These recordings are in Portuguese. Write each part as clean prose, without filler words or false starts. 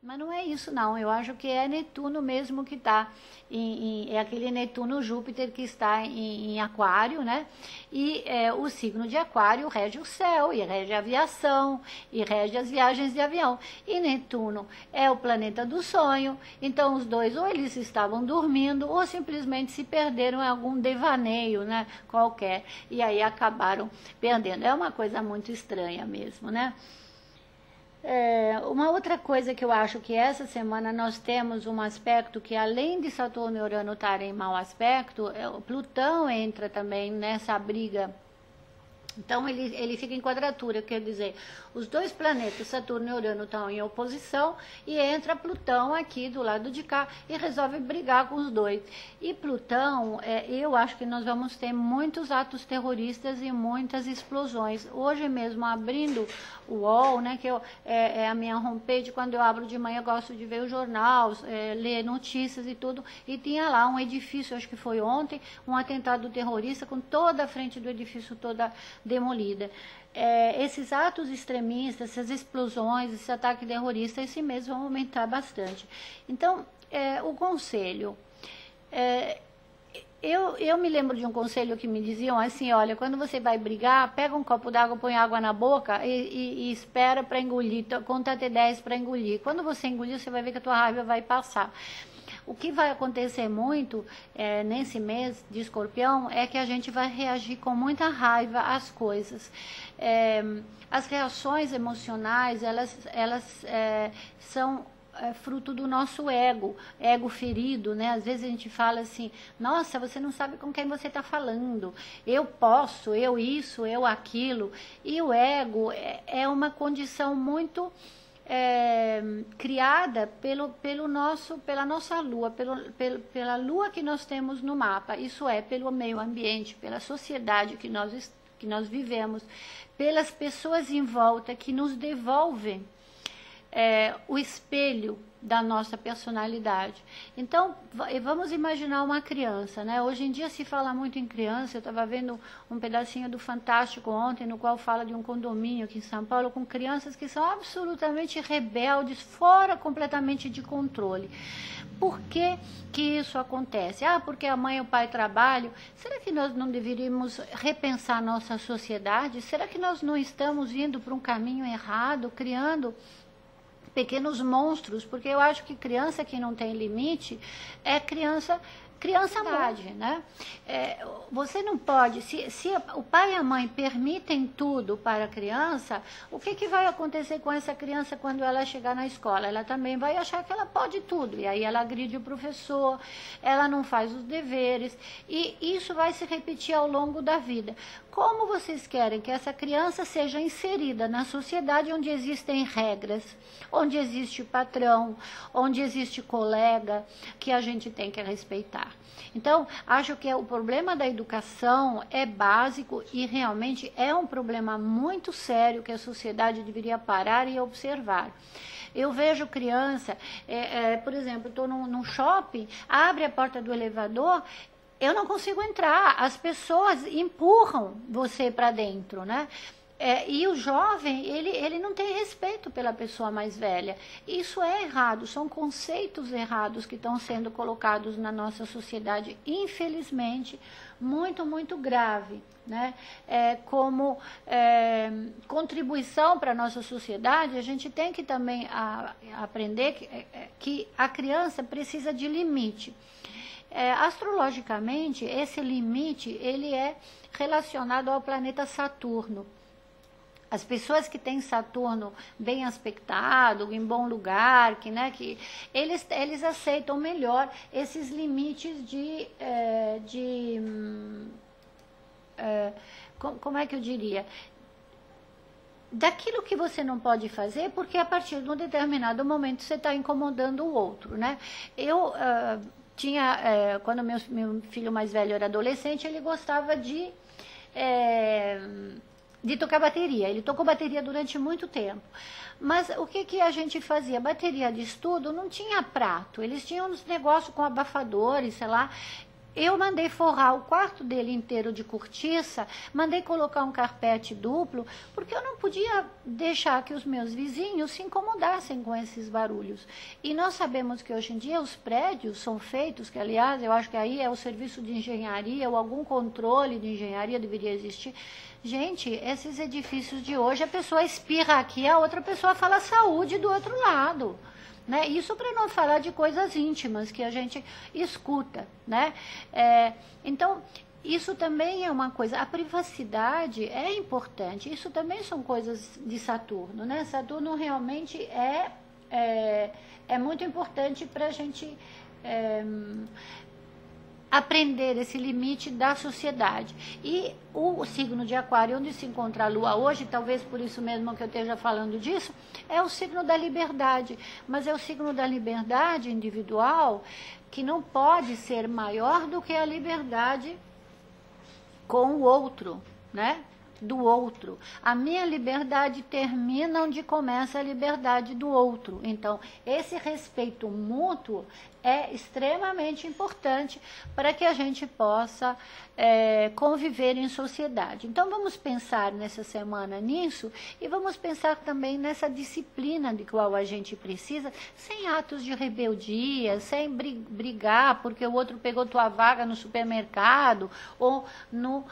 Mas não é isso, não. Eu acho que é Netuno mesmo que está é aquele Netuno-Júpiter que está em Aquário, né? E o signo de Aquário rege o céu, e rege a aviação, e rege as viagens de avião. E Netuno é o planeta do sonho, então os dois ou eles estavam dormindo ou simplesmente se perderam em algum devaneio, né? Qualquer, e aí acabaram perdendo. É uma coisa muito estranha mesmo, né? Uma outra coisa que eu acho que essa semana nós temos um aspecto que, além de Saturno e Urano estarem em mau aspecto, o Plutão entra também nessa briga. Então, ele fica em quadratura, quer dizer, os dois planetas, Saturno e Urano, estão em oposição e entra Plutão aqui do lado de cá e resolve brigar com os dois. E Plutão, eu acho que nós vamos ter muitos atos terroristas e muitas explosões. Hoje mesmo, abrindo o UOL, né, que é a minha homepage, quando eu abro de manhã, eu gosto de ver o jornal, ler notícias e tudo, e tinha lá um edifício, acho que foi ontem, um atentado terrorista com toda a frente do edifício toda demolida. Esses atos extremistas, essas explosões, esse ataque terrorista, esse mês vão aumentar bastante. Então, o conselho... Eu me lembro de um conselho que me diziam assim, olha, quando você vai brigar, pega um copo d'água, põe água na boca e espera para engolir, conta até 10 para engolir. Quando você engolir, você vai ver que a tua raiva vai passar. O que vai acontecer muito nesse mês de Escorpião é que a gente vai reagir com muita raiva às coisas. As reações emocionais, elas são fruto do nosso ego ferido, né? Às vezes a gente fala assim, nossa, você não sabe com quem você está falando, eu posso, eu isso, eu aquilo, e o ego é uma condição muito criada pela nossa lua, pela lua que nós temos no mapa, isso é, pelo meio ambiente, pela sociedade que nós vivemos, pelas pessoas em volta que nos devolvem o espelho da nossa personalidade. Então, vamos imaginar uma criança, né? Hoje em dia se fala muito em criança, eu estava vendo um pedacinho do Fantástico ontem, no qual fala de um condomínio aqui em São Paulo, com crianças que são absolutamente rebeldes, fora completamente de controle. Por que que isso acontece? Porque a mãe e o pai trabalham. Será que nós não deveríamos repensar nossa sociedade? Será que nós não estamos indo para um caminho errado, criando pequenos monstros? Porque eu acho que criança que não tem limite é criança verdade, né? Você não pode, se o pai e a mãe permitem tudo para a criança, o que vai acontecer com essa criança quando ela chegar na escola? Ela também vai achar que ela pode tudo, e aí ela agride o professor, ela não faz os deveres, e isso vai se repetir ao longo da vida. Como vocês querem que essa criança seja inserida na sociedade onde existem regras, onde existe patrão, onde existe colega, que a gente tem que respeitar? Então, acho que o problema da educação é básico e realmente é um problema muito sério que a sociedade deveria parar e observar. Eu vejo criança, por exemplo, estou num shopping, abre a porta do elevador, eu não consigo entrar, as pessoas empurram você para dentro, né? E o jovem, ele não tem respeito pela pessoa mais velha. Isso é errado, são conceitos errados que estão sendo colocados na nossa sociedade, infelizmente, muito, muito grave, né? Como contribuição para a nossa sociedade, a gente tem que também aprender que a criança precisa de limite. Astrologicamente, esse limite, ele é relacionado ao planeta Saturno. As pessoas que têm Saturno bem aspectado, em bom lugar, que eles aceitam melhor esses limites como é que eu diria? Daquilo que você não pode fazer, porque a partir de um determinado momento você está incomodando o outro, né? Quando meu filho mais velho era adolescente, ele gostava de tocar bateria. Ele tocou bateria durante muito tempo. Mas o que a gente fazia? Bateria de estudo não tinha prato. Eles tinham uns negócios com abafadores, sei lá. eu mandei forrar o quarto dele inteiro de cortiça, mandei colocar um carpete duplo, porque eu não podia deixar que os meus vizinhos se incomodassem com esses barulhos. E nós sabemos que hoje em dia os prédios são feitos, que aliás eu acho que aí é o serviço de engenharia ou algum controle de engenharia deveria existir. Gente, esses edifícios de hoje, a pessoa espirra aqui, a outra pessoa fala saúde do outro lado. Né? Isso para não falar de coisas íntimas que a gente escuta, né? Então, isso também é uma coisa, a privacidade é importante, isso também são coisas de Saturno, né? Saturno realmente é muito importante para a gente aprender esse limite da sociedade. E o signo de Aquário, onde se encontra a Lua hoje, talvez por isso mesmo que eu esteja falando disso, é o signo da liberdade, mas é o signo da liberdade individual que não pode ser maior do que a liberdade com o outro, né? Do outro. A minha liberdade termina onde começa a liberdade do outro. Então, esse respeito mútuo é extremamente importante para que a gente possa conviver em sociedade. Então, vamos pensar nessa semana nisso e vamos pensar também nessa disciplina de qual a gente precisa, sem atos de rebeldia, sem brigar porque o outro pegou tua vaga no supermercado ou no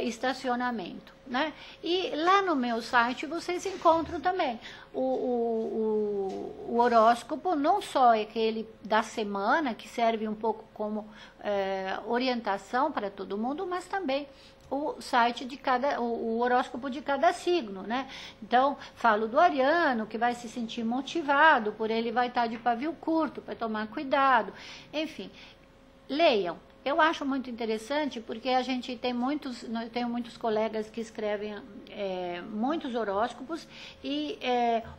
estacionamento. Né? E lá no meu site vocês encontram também o horóscopo, não só aquele da semana, que serve um pouco como orientação para todo mundo, mas também o site de o horóscopo de cada signo, né? Então, falo do ariano, que vai se sentir motivado, por ele vai estar de pavio curto, para tomar cuidado, enfim, leiam. Eu acho muito interessante porque a gente tem eu tenho muitos colegas que escrevem muitos horóscopos e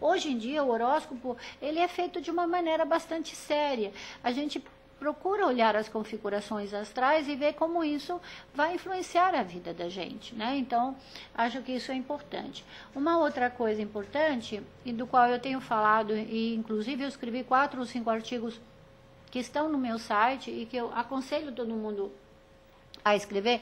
hoje em dia o horóscopo ele é feito de uma maneira bastante séria. A gente procura olhar as configurações astrais e ver como isso vai influenciar a vida da gente, né? Então, acho que isso é importante. Uma outra coisa importante, e do qual eu tenho falado, e inclusive eu escrevi 4 ou 5 artigos que estão no meu site e que eu aconselho todo mundo a escrever,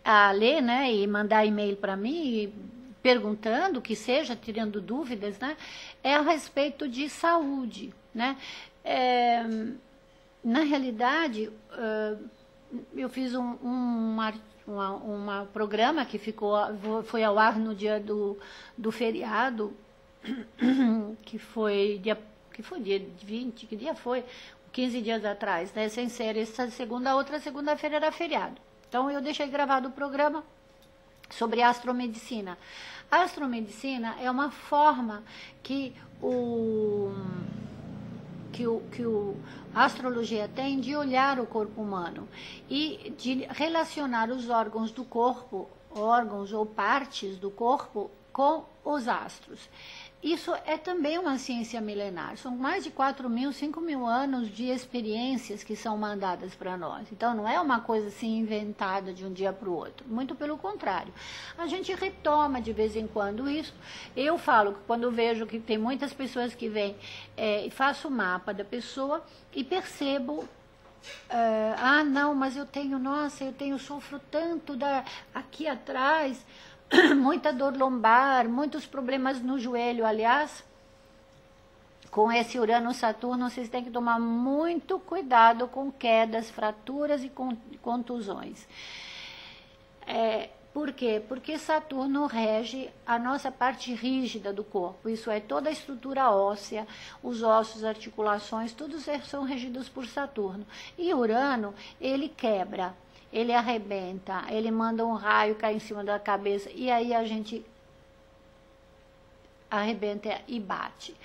a ler, né, e mandar e-mail para mim, perguntando, que seja, tirando dúvidas, né, é a respeito de saúde, né. Na realidade, eu fiz um programa que foi ao ar no dia do feriado, que foi dia 20, que dia foi? 15 dias atrás, né? Sem ser essa segunda, a outra segunda-feira era feriado. Então, eu deixei gravado o programa sobre astromedicina. A astromedicina é uma forma que a astrologia tem de olhar o corpo humano e de relacionar os órgãos do corpo, órgãos ou partes do corpo, com os astros. Isso é também uma ciência milenar. São mais de 4.000, 5.000 anos de experiências que são mandadas para nós. Então, não é uma coisa assim inventada de um dia para o outro. Muito pelo contrário. A gente retoma de vez em quando isso. Eu falo que quando vejo que tem muitas pessoas que vêm e faço o mapa da pessoa e percebo não, mas eu sofro tanto aqui atrás, muita dor lombar, muitos problemas no joelho. Aliás, com esse Urano-Saturno, vocês têm que tomar muito cuidado com quedas, fraturas e contusões. Por quê? Porque Saturno rege a nossa parte rígida do corpo, isso é, toda a estrutura óssea, os ossos, articulações, todos são regidos por Saturno. E Urano, ele quebra, ele arrebenta, ele manda um raio cair em cima da cabeça e aí a gente arrebenta e bate.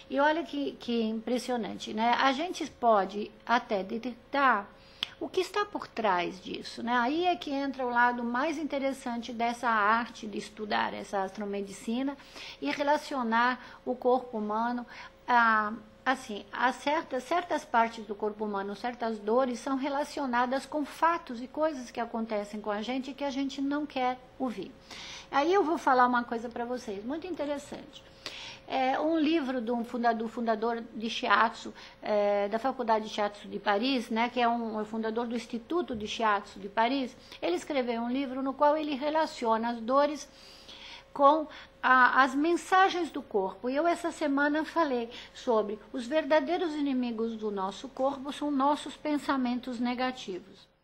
E olha que impressionante, né? A gente pode até detectar o que está por trás disso, né? Aí é que entra o lado mais interessante dessa arte de estudar essa astromedicina e relacionar o corpo humano a certas partes do corpo humano, certas dores são relacionadas com fatos e coisas que acontecem com a gente e que a gente não quer ouvir. Aí eu vou falar uma coisa para vocês, muito interessante. um livro do fundador de Shiatsu, da Faculdade de Shiatsu de Paris, né, que é o fundador do Instituto de Shiatsu de Paris. Ele escreveu um livro no qual ele relaciona as dores com as mensagens do corpo. E eu essa semana falei sobre os verdadeiros inimigos do nosso corpo são nossos pensamentos negativos.